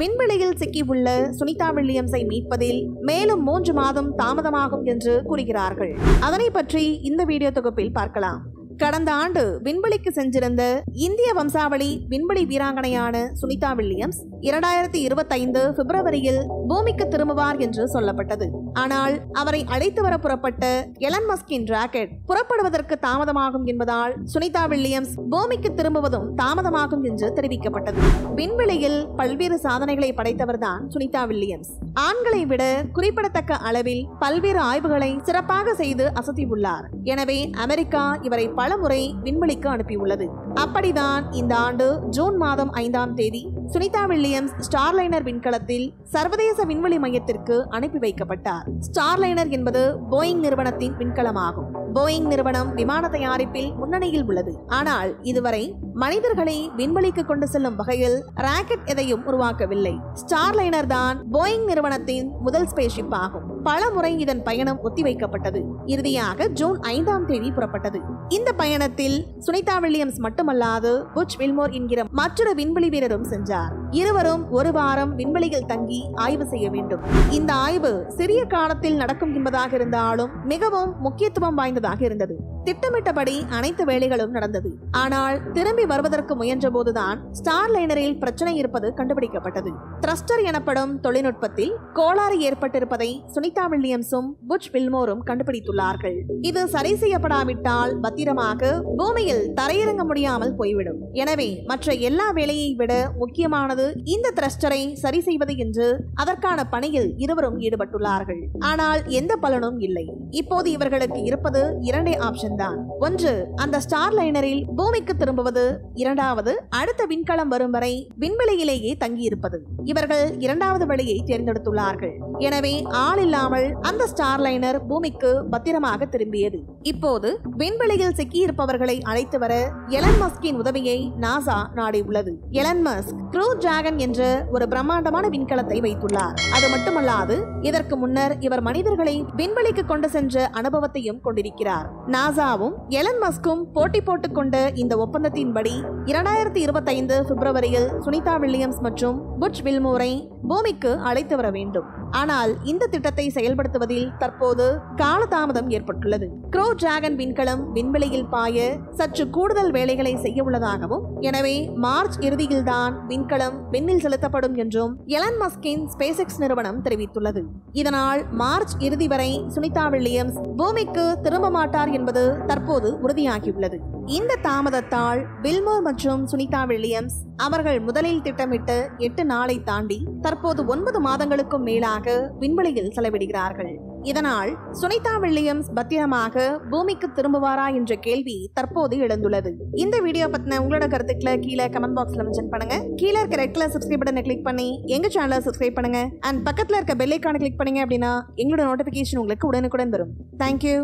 விண்வெளியில் சிக்கியுள்ள சுனிதா வில்லியம்ஸை மீட்பதில் மேலும் 3 மாதம் தாமதமாகும் என்று கூறுகிறார்கள். அதனை பற்றி இந்த வீடியோ தொகுப்பில் பார்க்கலாம். கடந்த ஆண்டு விண்வெளிக்கு சென்றிருந்த இந்திய வம்சாவளி விண்வெளி வீராங்கனையான சுனிதா வில்லியம்ஸ் 2025 பிப்ரவரியில் பூமிக்கு திரும்புவார் என்று சொல்லப்பட்டது. ஆனால் அவரை அழைத்து வர புறப்பட்ட எலன் மஸ்கின் ராக்கெட் புறப்படுவதற்கு தாமதமாகும் என்பதால் சுனிதா வில்லியம்ஸ் பூமிக்கு திரும்புவதும் தாமதமாகும் என்று தெரிவிக்கப்பட்டது. விண்வெளியில் பல்வேறு சாதனைகளை படைத்தவர்தான் சுனிதா வில்லியம்ஸ். ஆண்களை விட குறிப்பிடத்தக்க அளவில் பல்வேறு ஆய்வுகளை சிறப்பாக செய்து அசத்தியுள்ளார். எனவே அமெரிக்கா இவரை பலமுறை விண்வெளிக்கு அனுப்பியுள்ளது. அப்படிதான் இந்த ஆண்டு ஜூன் மாதம் 5ஆம் தேதி சுனிதா வில்லியம்ஸ் ஸ்டார்லைனர் விண்கலத்தில் சர்வதேச விண்வெளி மையத்திற்கு அனுப்பி வைக்கப்பட்டார். ஸ்டார்லைனர் என்பது போயிங் நிறுவனத்தின் விண்கலமாகும். போயிங் நிறுவனம் விமான தயாரிப்பில் முன்னணியில் உள்ளது. ஆனால் இதுவரை மனிதர்களை விண்வெளிக்கு கொண்டு செல்லும் வகையில் ராக்கெட் எதையும் உருவாக்கவில்லை. ஸ்டார்லைனர் தான் போயிங் நிறுவனத்தின் முதல் ஸ்பேஸ்ஷிப் ஆகும். பல முறை இதன் பயணம் ஒத்திவைக்கப்பட்டது. இறுதியாக ஜூன் 5ஆம் தேதி புறப்பட்டது. இந்த பயணத்தில் சுனிதா வில்லியம்ஸ் மட்டுமல்லாது புச் வில்மோர் என்கிற மற்றொரு விண்வெளி வீரரும் சென்றார். இருவரும் ஒரு வாரம் விண்வெளியில் தங்கி ஆய்வு செய்ய வேண்டும். இந்த ஆய்வு சிறிய காலத்தில் நடக்கும் என்பதாக இருந்தாலும் மிகவும் முக்கியத்துவம் வாய்ந்ததாக இருந்தது. திட்டமிட்டபடி அனைத்து வேலைகளும் நடந்தது. ஆனால் திரும்பி வருவதற்கு முயன்ற போதுதான் ஸ்டார்லைனரில் பிரச்சனை இருப்பது கண்டுபிடிக்கப்பட்டது. த்ரஸ்டர் எனப்படும் தொழில்நுட்பத்தில் கோளாறு ஏற்பட்டிருப்பதை சுனிதா வில்லியம்ஸும் புச் வில்மோரும் கண்டுபிடித்துள்ளார்கள். இது சரி செய்யப்படாவிட்டால் பத்திரமாக பூமியில் தரையிறங்க முடியாமல் போய்விடும். எனவே மற்ற எல்லா வேலையை விட முக்கியமானது இந்த த்ரஸ்டரை சரி செய்வது என்று அதற்கான பணியில் இருவரும் ஈடுபட்டுள்ளார்கள். ஆனால் எந்த பலனும் இல்லை. இப்போது இவர்களுக்கு இருப்பது 2 ஆப்ஷன் தான். ஒன்று, அந்த ஸ்டார்லைனரில் பூமிக்கு திரும்புவது. இரண்டாவது, அடுத்த விண்கலம் வரும் வரை விண்வெளியிலேயே தங்கியிருப்பது. இவர்கள் 2வது வழியை தேர்ந்தெடுத்துள்ளார்கள். எனவே ஆள் இல்லாமல் அந்த ஸ்டார்லைனர் பூமிக்கு பத்திரமாக திரும்பியது. இப்போது விண்வெளியில் சிக்கியிருப்பவர்களை அழைத்து வர எலன் மஸ்கின் உதவியை நாசா நாடியுள்ளது. எலன் மஸ்க் க்ரூ டிராகன் என்ற ஒரு பிரம்மாண்டமான விண்கலத்தை வைத்துள்ளார். அது மட்டுமல்லாது இதற்கு முன்னர் இவர் மனிதர்களை விண்வெளிக்கு கொண்டு சென்ற அனுபவத்தையும் கொண்டிருக்கிறார். நாசாவும் எலன் மஸ்கும் போட்டி போட்டுக் கொண்ட இந்த ஒப்பந்தத்தின்படி 2025 பிப்ரவரியில் சுனிதா வில்லியம்ஸ் மற்றும் புச் வில்மோரை பூமிக்கு அழைத்து வர வேண்டும். ஆனால் இந்த திட்டத்தை செயல்படுத்துவதில் தற்போது காலதாமதம் ஏற்பட்டுள்ளது. க்ரூ டிராகன் விண்கலம் விண்வெளியில் பாய சற்று கூடுதல் வேலைகளை செய்ய உள்ளதாகவும், எனவே மார்ச் இறுதியில் தான் விண்கலம் விண்ணில் செலுத்தப்படும் என்றும் எலன் மஸ்கின் ஸ்பேஸ்எக்ஸ் நிறுவனம் தெரிவித்துள்ளது. இதனால் மார்ச் இறுதி வரை சுனிதா வில்லியம்ஸ் பூமிக்கு திரும்ப மாட்டார் என்பது தற்போது உறுதியாகியுள்ளது. இந்த தாமதத்தால் வில்மோர் மற்றும் சுனிதா வில்லியம்ஸ் அவர்கள் முதலில் திட்டமிட்டு 8 நாளை தாண்டி தற்போது 9 மாதங்களுக்கும் மேலாக விண்வெளியில் செலவிடுகிறார்கள். இதனால் சுனிதா வில்லியம்ஸ் பத்திரமாக பூமிக்கு திரும்புவாரா என்ற கேள்வி தற்போது எழுந்துள்ளது. இந்த வீடியோ பத்தின உங்களோட கருத்துக்களை கீழே கமெண்ட் பாக்ஸ்ல மென்ஷன் பண்ணுங்க. கீழே இருக்க ரெட் கலர் சப்ஸ்கிரைப் பட்டனை கிளிக் பண்ணி எங்க சேனலை சப்ஸ்கிரைப் பண்ணுங்க. அண்ட் பக்கத்துல இருக்க பெல் ஐகானை கிளிக் பண்ணீங்க அப்படின்னா எங்களோட நோட்டிபிகேஷன் உங்களுக்கு உடனுக்குடன் வரும். தேங்க்யூ.